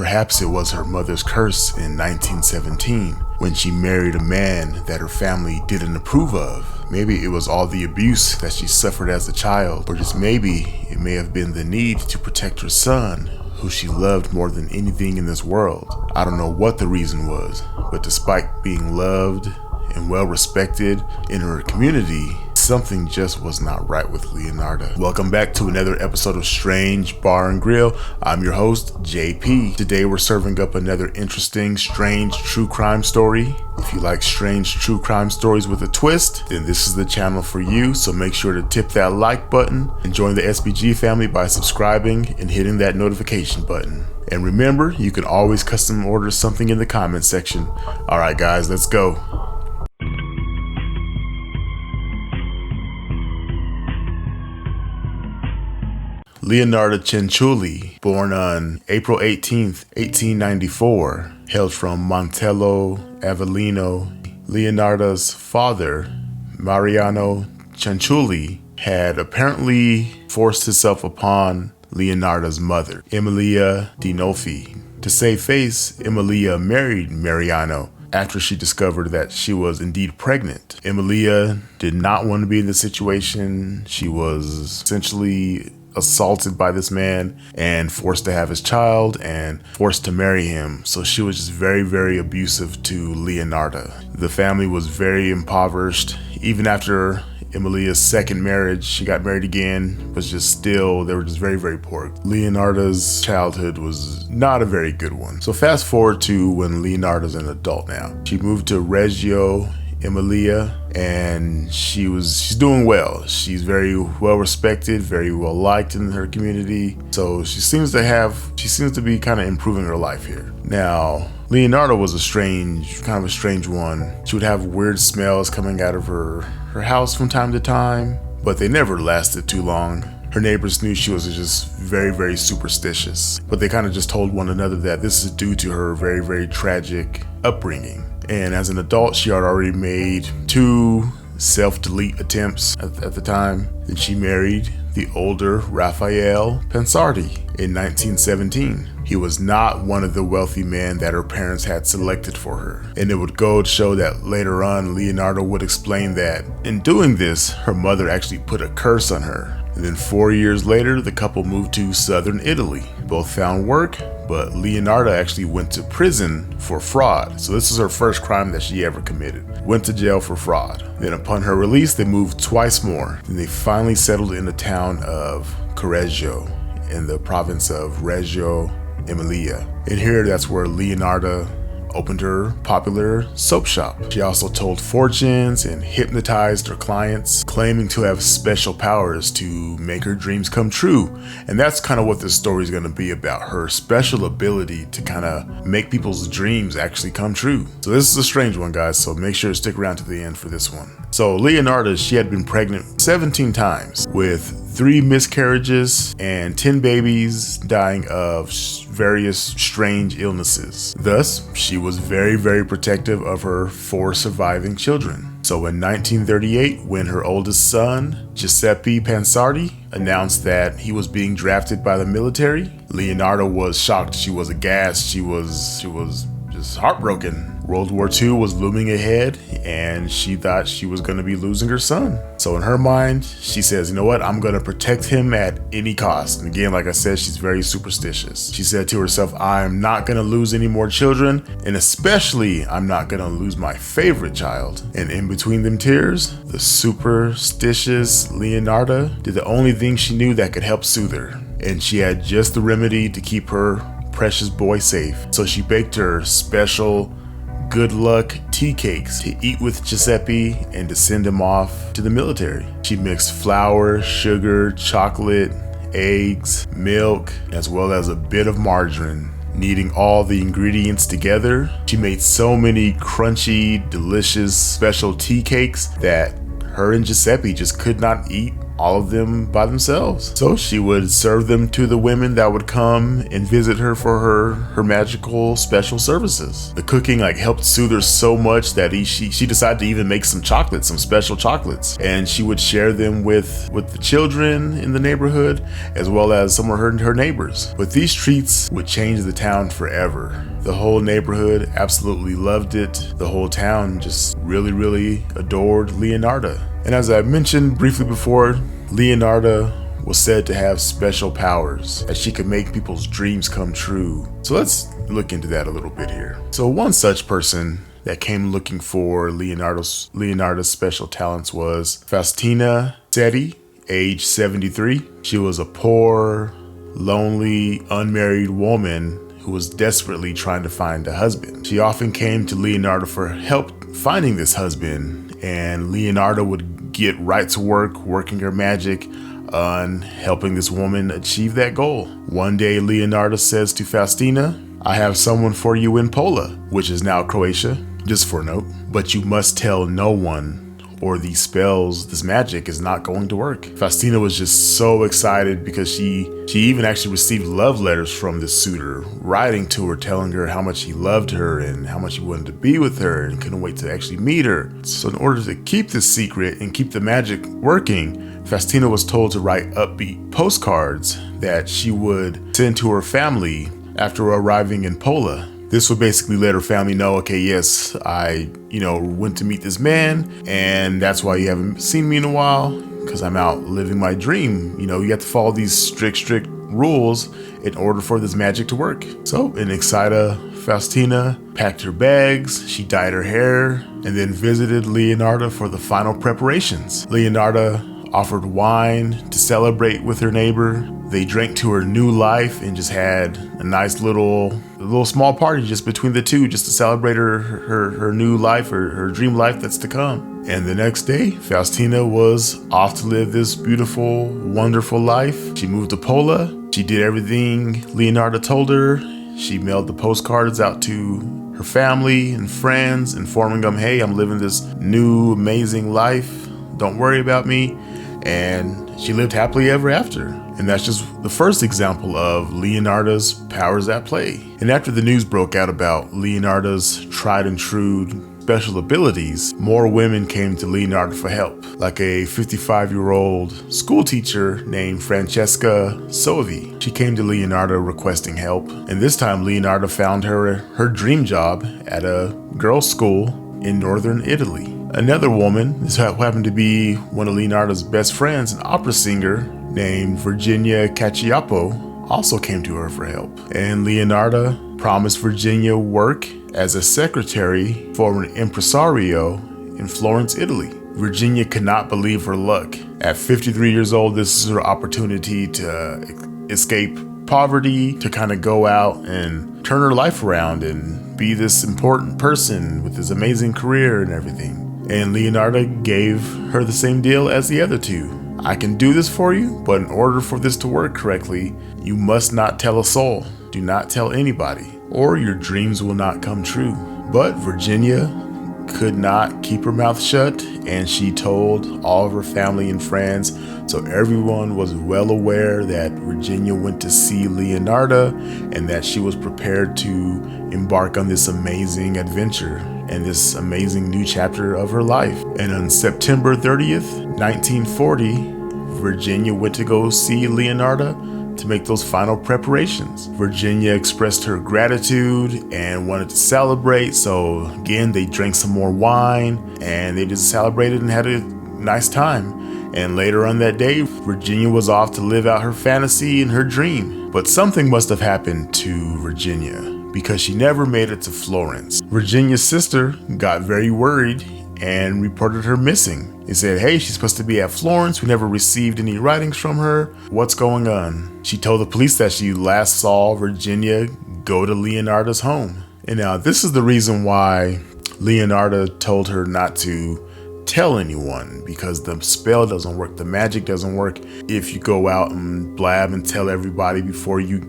Perhaps it was her mother's curse in 1917 when she married a man that her family didn't approve of. Maybe it was all the abuse that she suffered as a child, or just maybe it may have been the need to protect her son, who she loved more than anything in this world. I don't know what the reason was, but despite being loved and well respected in her community, something just was not right with Leonarda. Welcome back to another episode of Strange Bar and Grill. I'm your host, JP. Today we're serving up another interesting, strange true crime story. If you like strange true crime stories with a twist, then this is the channel for you, so make sure to tip that like button and join the SBG family by subscribing and hitting that notification button. And remember, you can always custom order something in the comment section. Alright guys, let's go. Leonarda CianCiulli, born on April 18th, 1894, hailed from Montello, Avellino. Leonarda's father, Mariano CianCiulli, had apparently forced himself upon Leonarda's mother, Emilia Di Nolfi. To save face, Emilia married Mariano after she discovered that she was indeed pregnant. Emilia did not want to be in the situation. She was essentially assaulted by this man and forced to have his child and forced to marry him. So she was just very, very abusive to Leonarda. The family was very impoverished. Even after Emilia's second marriage, she got married again, but just still, they were just very, very poor. Leonarda's childhood was not a very good one. So fast forward to when Leonarda's an adult now. She moved to Reggio Emilia, and she's doing well. She's very well respected, very well liked in her community. So she seems to be kind of improving her life here. Now, Leonarda was kind of a strange one. She would have weird smells coming out of her house from time to time, but they never lasted too long. Her neighbors knew she was just very, very superstitious, but they kind of just told one another that this is due to her very, very tragic upbringing. And as an adult, she had already made 2 self-delete attempts at the time. Then she married the older Raphael Pensardi in 1917. He was not one of the wealthy men that her parents had selected for her. And it would go to show that later on, Leonarda would explain that in doing this, her mother actually put a curse on her. And then 4 years later, the couple moved to southern Italy. Both found work, but Leonarda actually went to prison for fraud. So this is her first crime that she ever committed. Went to jail for fraud. Then upon her release, they moved twice more. Then they finally settled in the town of Correggio in the province of Reggio Emilia. And here, that's where Leonarda opened her popular soap shop. She also told fortunes and hypnotized her clients, claiming to have special powers to make her dreams come true. And that's kind of what this story is going to be about, her special ability to kind of make people's dreams actually come true. So this is a strange one, guys, so make sure to stick around to the end for this one. So Leonarda, she had been pregnant 17 times with 3 miscarriages and 10 babies dying of various strange illnesses. Thus, she was very, very protective of her 4 surviving children. So in 1938, when her oldest son, Giuseppe Pensardi, announced that he was being drafted by the military, Leonarda was shocked. She was aghast. She was just heartbroken. World War II was looming ahead, and she thought she was going to be losing her son. So in her mind, she says, you know what, I'm going to protect him at any cost. And again, like I said, she's very superstitious. She said to herself, I'm not going to lose any more children, and especially I'm not going to lose my favorite child. And in between them tears, the superstitious Leonarda did the only thing she knew that could help soothe her. And she had just the remedy to keep her precious boy safe. So she baked her special good luck tea cakes to eat with Giuseppe and to send him off to the military. She mixed flour, sugar, chocolate, eggs, milk, as well as a bit of margarine. Kneading all the ingredients together, she made so many crunchy, delicious, special tea cakes that her and Giuseppe just could not eat all of them by themselves. So she would serve them to the women that would come and visit her for her magical special services. The cooking helped soothe her so much that she decided to even make some chocolates, some special chocolates, and she would share them with the children in the neighborhood as well as some of her neighbors. But these treats would change the town forever. The whole neighborhood absolutely loved it. The whole town just really adored Leonarda. And as I mentioned briefly before, Leonarda was said to have special powers, as she could make people's dreams come true. So let's look into that a little bit here. So one such person that came looking for Leonarda's special talents was Faustina Setti, age 73. She was a poor, lonely, unmarried woman who was desperately trying to find a husband. She often came to Leonarda for help finding this husband, and Leonarda would get right to work working her magic on helping this woman achieve that goal. One day, Leonarda says to Faustina, "I have someone for you in Pola," which is now Croatia, just for a note, "but you must tell no one, or these spells, this magic is not going to work." Faustina was just so excited because she even actually received love letters from this suitor, writing to her, telling her how much he loved her and how much he wanted to be with her and couldn't wait to actually meet her. So in order to keep this secret and keep the magic working, Faustina was told to write upbeat postcards that she would send to her family after arriving in Pola. This would basically let her family know, okay, yes, I, went to meet this man, and that's why you haven't seen me in a while, because I'm out living my dream. You have to follow these strict rules in order for this magic to work. So, in excited, Faustina packed her bags, she dyed her hair, and then visited Leonarda for the final preparations. Leonarda offered wine to celebrate with her neighbor. They drank to her new life and just had a nice little small party just between the two, just to celebrate her new life, her dream life that's to come. And the next day, Faustina was off to live this beautiful, wonderful life. She moved to Pola. She did everything Leonarda told her. She mailed the postcards out to her family and friends, informing them, hey, I'm living this new, amazing life. Don't worry about me. And she lived happily ever after. And that's just the first example of Leonarda's powers at play. And after the news broke out about Leonarda's tried and true special abilities, more women came to Leonarda for help, like a 55-year-old school teacher named Francesca Soavi. She came to Leonarda requesting help, and this time Leonarda found her dream job at a girls' school in northern Italy. Another woman, this happened to be one of Leonarda's best friends, an opera singer named Virginia Cacioppo, also came to her for help. And Leonarda promised Virginia work as a secretary for an impresario in Florence, Italy. Virginia could not believe her luck. At 53 years old, this is her opportunity to escape poverty, to kind of go out and turn her life around and be this important person with this amazing career and everything. And Leonarda gave her the same deal as the other two. I can do this for you, but in order for this to work correctly, you must not tell a soul. Do not tell anybody, or your dreams will not come true. But Virginia could not keep her mouth shut, and she told all of her family and friends, so everyone was well aware that Virginia went to see Leonarda and that she was prepared to embark on this amazing adventure and this amazing new chapter of her life. And on September 30th, 1940, Virginia went to go see Leonarda to make those final preparations. Virginia expressed her gratitude and wanted to celebrate, so again, they drank some more wine and they just celebrated and had a nice time. And later on that day, Virginia was off to live out her fantasy and her dream. But something must have happened to Virginia, because she never made it to Florence. Virginia's sister got very worried and reported her missing. They said, hey, she's supposed to be at Florence. We never received any writings from her. What's going on? She told the police that she last saw Virginia go to Leonarda's home. And now this is the reason why Leonarda told her not to tell anyone, because the spell doesn't work, the magic doesn't work if you go out and blab and tell everybody before you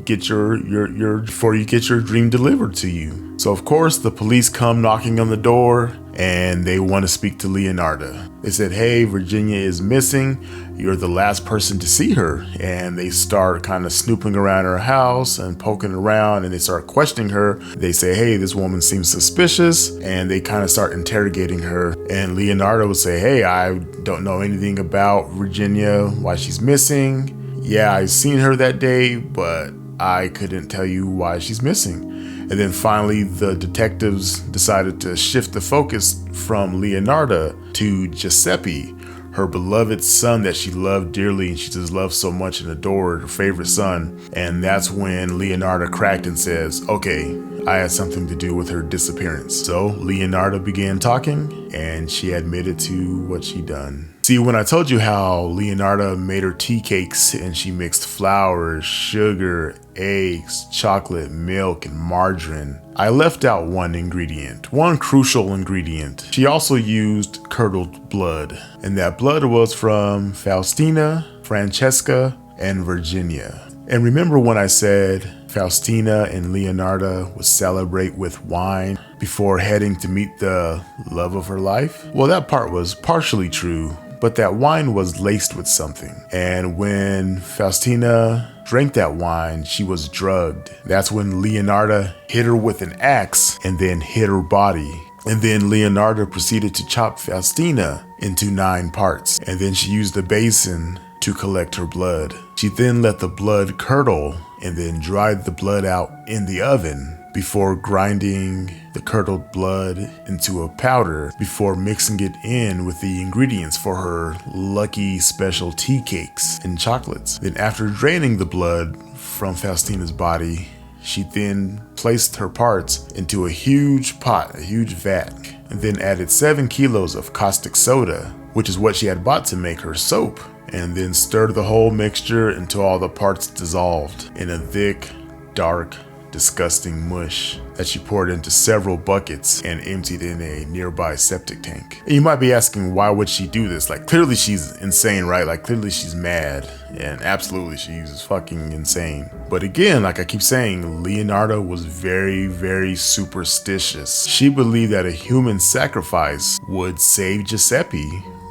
get your dream delivered to you. So of course the police come knocking on the door, and they want to speak to Leonarda. They said, hey, Virginia is missing. You're the last person to see her. And they start kind of snooping around her house and poking around, and they start questioning her. They say, hey, this woman seems suspicious, and they kind of start interrogating her. And Leonarda would say, hey, I don't know anything about Virginia, why she's missing. Yeah, I've seen her that day, but I couldn't tell you why she's missing. And then finally, the detectives decided to shift the focus from Leonarda to Giuseppe, her beloved son that she loved dearly and she just loved so much and adored, her favorite son. And that's when Leonarda cracked and says, okay, I had something to do with her disappearance. So Leonarda began talking, and she admitted to what she'd done. See, when I told you how Leonarda made her tea cakes and she mixed flour, sugar, eggs, chocolate, milk, and margarine, I left out one ingredient, one crucial ingredient. She also used curdled blood, and that blood was from Faustina, Francesca, and Virginia. And remember when I said Faustina and Leonarda would celebrate with wine before heading to meet the love of her life? Well, that part was partially true, but that wine was laced with something. And when Faustina drank that wine, she was drugged. That's when Leonarda hit her with an axe and then hit her body. And then Leonarda proceeded to chop Faustina into 9 parts. And then she used a basin to collect her blood. She then let the blood curdle and then dried the blood out in the oven before grinding the curdled blood into a powder before mixing it in with the ingredients for her lucky special tea cakes and chocolates. Then after draining the blood from Faustina's body, she then placed her parts into a huge pot, a huge vat, and then added 7 kilos of caustic soda, which is what she had bought to make her soap, and then stirred the whole mixture until all the parts dissolved in a thick, dark, disgusting mush that she poured into several buckets and emptied in a nearby septic tank. And you might be asking, why would she do this? Like, clearly she's insane, right? Like, clearly she's mad, and absolutely she's fucking insane. But again, like I keep saying, Leonarda was very, very superstitious. She believed that a human sacrifice would save Giuseppe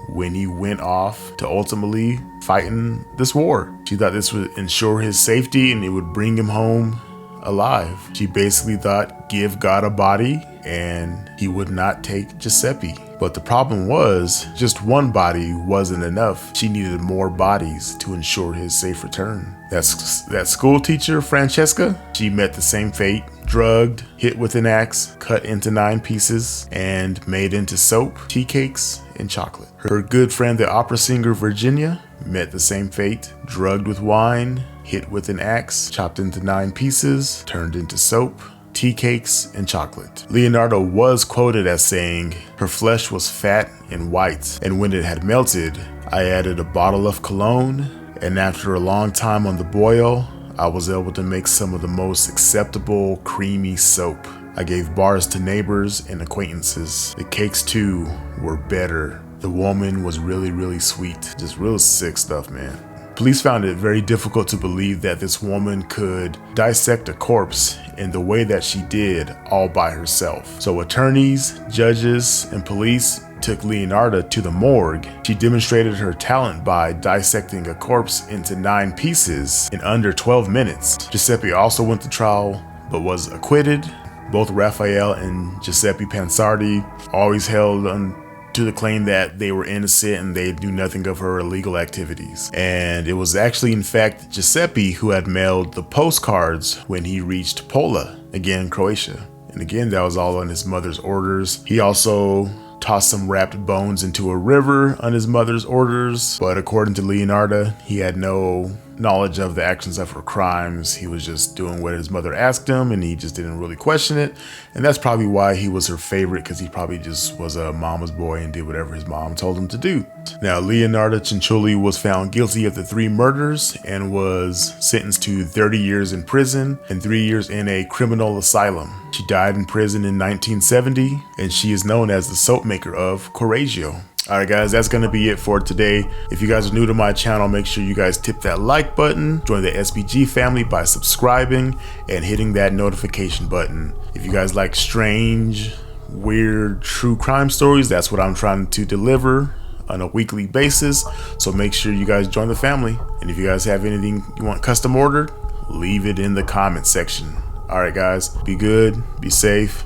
when he went off to ultimately fighting this war. She thought this would ensure his safety and it would bring him home alive. She basically thought, give God a body and he would not take Giuseppe. But the problem was, just one body wasn't enough. She needed more bodies to ensure his safe return. That school teacher, Francesca, she met the same fate. Drugged, hit with an axe, cut into 9 pieces, and made into soap, tea cakes, and chocolate. Her good friend, the opera singer Virginia, met the same fate. Drugged with wine, hit with an axe, chopped into 9 pieces, turned into soap, tea cakes, and chocolate. Leonarda was quoted as saying, her flesh was fat and white, and when it had melted, I added a bottle of cologne, and after a long time on the boil, I was able to make some of the most acceptable creamy soap. I gave bars to neighbors and acquaintances. The cakes too were better. The woman was really, really sweet. Just real sick stuff, man. Police found it very difficult to believe that this woman could dissect a corpse in the way that she did all by herself. So attorneys, judges, and police took Leonarda to the morgue. She demonstrated her talent by dissecting a corpse into 9 pieces in under 12 minutes. Giuseppe also went to trial but was acquitted. Both Raphael and Giuseppe Pansardi always held on to the claim that they were innocent and they knew nothing of her illegal activities. And it was actually, in fact, Giuseppe who had mailed the postcards when he reached Pola, again, Croatia. And again, that was all on his mother's orders. He also tossed some wrapped bones into a river on his mother's orders. But according to Leonarda, he had no knowledge of the actions of her crimes. He was just doing what his mother asked him and he just didn't really question it. And that's probably why he was her favorite, because he probably just was a mama's boy and did whatever his mom told him to do. Now, Leonarda CianCiulli was found guilty of the 3 murders and was sentenced to 30 years in prison and 3 years in a criminal asylum. She died in prison in 1970 and she is known as the soap maker of Correggio. Alright guys, that's going to be it for today. If you guys are new to my channel, make sure you guys tip that like button, join the SBG family by subscribing and hitting that notification button. If you guys like strange, weird true crime stories. That's what I'm trying to deliver on a weekly basis. So make sure you guys join the family. And if you guys have anything you want custom ordered, leave it in the comment section. All right, guys, be good, be safe.